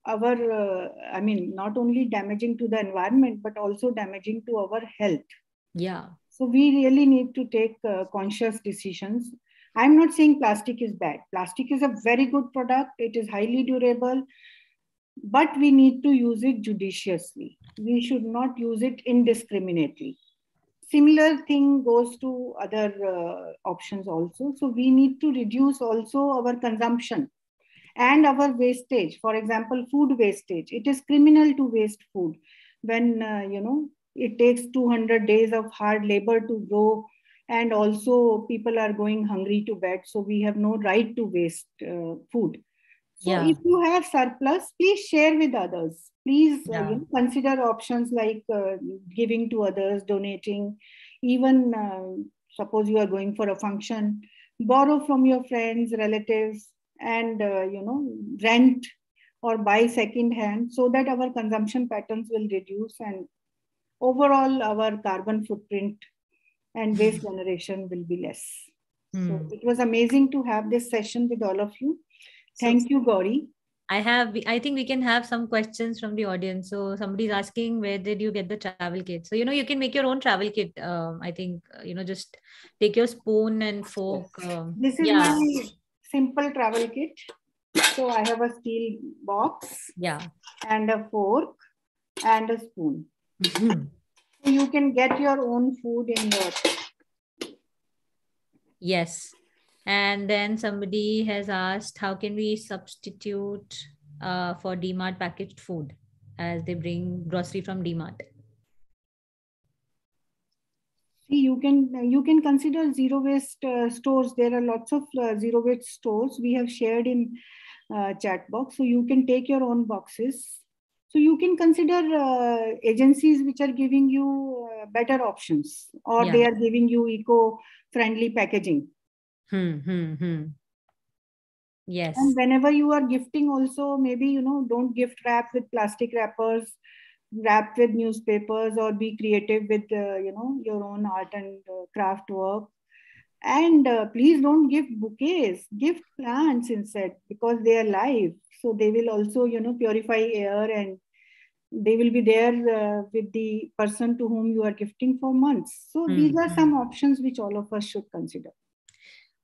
our, not only damaging to the environment, but also damaging to our health. Yeah. So we really need to take conscious decisions. I'm not saying plastic is bad. Plastic is a very good product. It is highly durable, but we need to use it judiciously. We should not use it indiscriminately. Similar thing goes to other options also. So we need to reduce also our consumption and our wastage. For example, food wastage. It is criminal to waste food when, it takes 200 days of hard labor to grow, and also people are going hungry to bed. So we have no right to waste food. So if you have surplus, please share with others. Please consider options like giving to others, donating, even suppose you are going for a function, borrow from your friends, relatives, and rent or buy second hand, so that our consumption patterns will reduce, and overall our carbon footprint and waste generation will be less. So it was amazing to have this session with all of you. Thank you, Gauri. I think we can have some questions from the audience. So somebody's asking, where did you get the travel kit? So, you can make your own travel kit. I think, just take your spoon and fork. This is my simple travel kit. So I have a steel box and a fork and a spoon. So you can get your own food in your. Yes. And then somebody has asked, how can we substitute for DMart packaged food as they bring grocery from DMart? See, you can consider zero waste stores. There are lots of zero waste stores we have shared in chat box. So you can take your own boxes. So you can consider agencies which are giving you better options, or they are giving you eco-friendly packaging. Yes. And whenever you are gifting also, maybe, don't gift wrap with plastic wrappers, wrap with newspapers, or be creative with, your own art and craft work. And please don't gift bouquets, gift plants instead, because they are live. So they will also, purify air, and they will be there with the person to whom you are gifting for months. So these are some options which all of us should consider.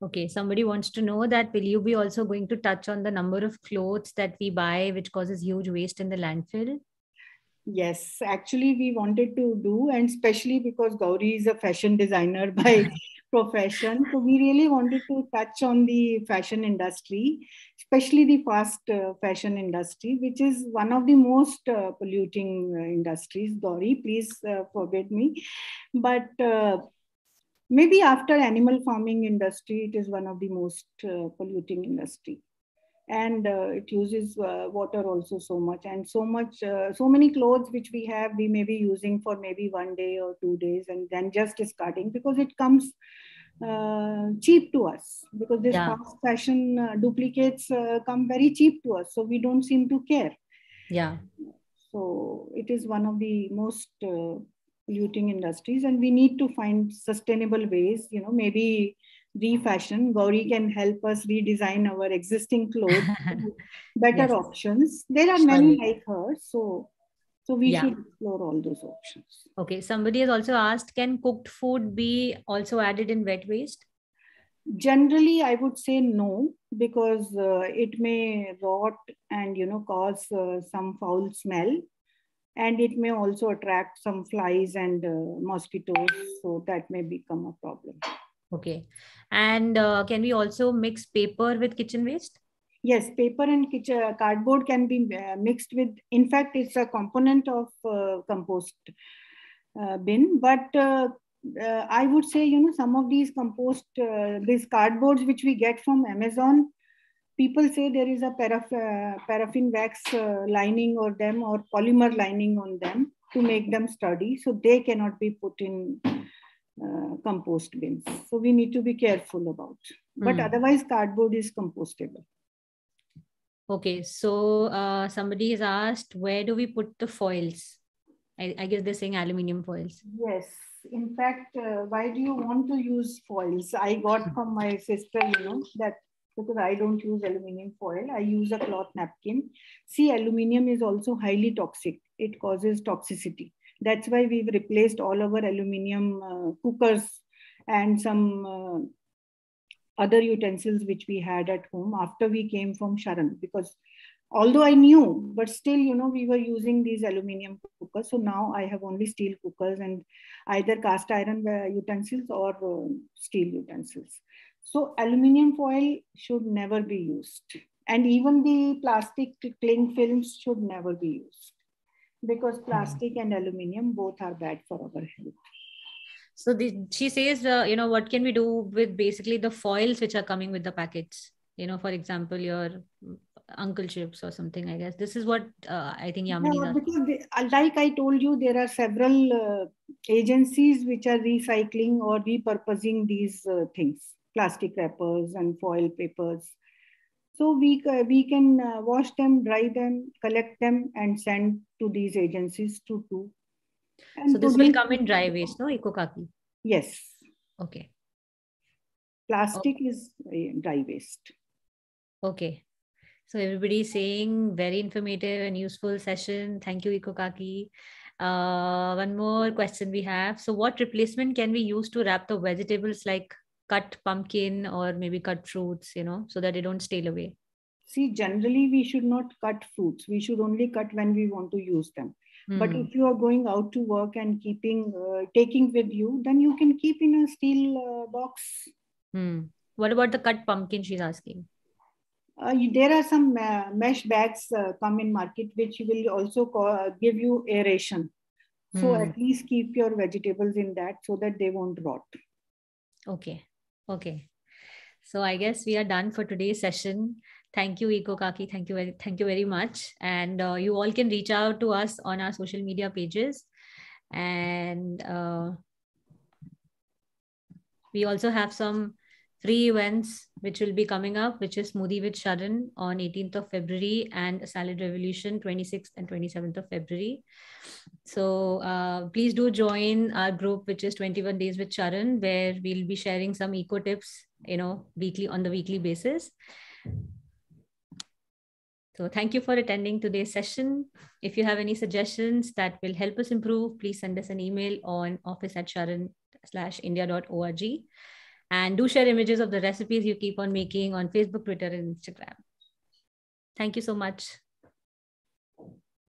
Okay, somebody wants to know that, will you be also going to touch on the number of clothes that we buy, which causes huge waste in the landfill? Yes, actually we wanted to do, and especially because Gauri is a fashion designer by profession. So we really wanted to touch on the fashion industry, especially the fast fashion industry, which is one of the most polluting industries. Gauri, please forbid me. But maybe after animal farming industry, it is one of the most polluting industry. And it uses water also so much, and so many clothes which we have, we may be using for maybe 1 day or 2 days, and then just discarding, because it comes cheap to us, because this fast fashion duplicates come very cheap to us, so we don't seem to care. So it is one of the most polluting industries, and we need to find sustainable ways, maybe refashion. Gauri can help us redesign our existing clothes, better options. There are many like her, so we should explore all those options. Okay, somebody has also asked, can cooked food be also added in wet waste? Generally, I would say no, because it may rot and cause some foul smell, and it may also attract some flies and mosquitoes, so that may become a problem. Okay. And can we also mix paper with kitchen waste? Yes, paper and cardboard can be mixed with, in fact, it's a component of compost bin. But I would say, some of these these cardboards which we get from Amazon, people say there is a paraffin wax lining or polymer lining on them to make them sturdy. So they cannot be put in compost bins. So we need to be careful about. But otherwise, cardboard is compostable. Okay, so somebody has asked, where do we put the foils? I guess they're saying aluminium foils. Yes, in fact, why do you want to use foils? I got from my sister, that because I don't use aluminium foil, I use a cloth napkin. See, aluminium is also highly toxic. It causes toxicity. That's why we've replaced all our aluminium cookers and some other utensils which we had at home after we came from SHARAN, because although I knew, but still, we were using these aluminium cookers. So now I have only steel cookers and either cast iron utensils or steel utensils. So aluminium foil should never be used. And even the plastic cling films should never be used, because plastic and aluminium both are bad for our health. So she says, what can we do with basically the foils which are coming with the packets? For example, your uncle chips or something, I guess. This is what I think Yamini is because like I told you, there are several agencies which are recycling or repurposing these things, plastic wrappers and foil papers. So we can wash them, dry them, collect them, and send to these agencies to do. So this will come in dry waste, no, Kaki? Yes. Okay. Plastic is dry waste. Okay. So everybody is saying very informative and useful session. Thank you, Kaki. One more question we have. So what replacement can we use to wrap the vegetables, like cut pumpkin or maybe cut fruits, so that they don't stale away? See, generally we should not cut fruits. We should only cut when we want to use them. But if you are going out to work and taking with you, then you can keep in a steel box. What about the cut pumpkin, she's asking? There are some mesh bags come in market, which will also give you aeration. So at least keep your vegetables in that so that they won't rot. Okay. So I guess we are done for today's session. Thank you, Kaki. Thank you very much. And you all can reach out to us on our social media pages. And we also have some free events which will be coming up, which is Smoothie with SHARAN on 18th of February and Salad Revolution 26th and 27th of February. So please do join our group, which is 21 Days with SHARAN, where we'll be sharing some eco tips, weekly on the weekly basis. So thank you for attending today's session. If you have any suggestions that will help us improve, please send us an email on office@sharan-india.org. And do share images of the recipes you keep on making on Facebook, Twitter, and Instagram. Thank you so much.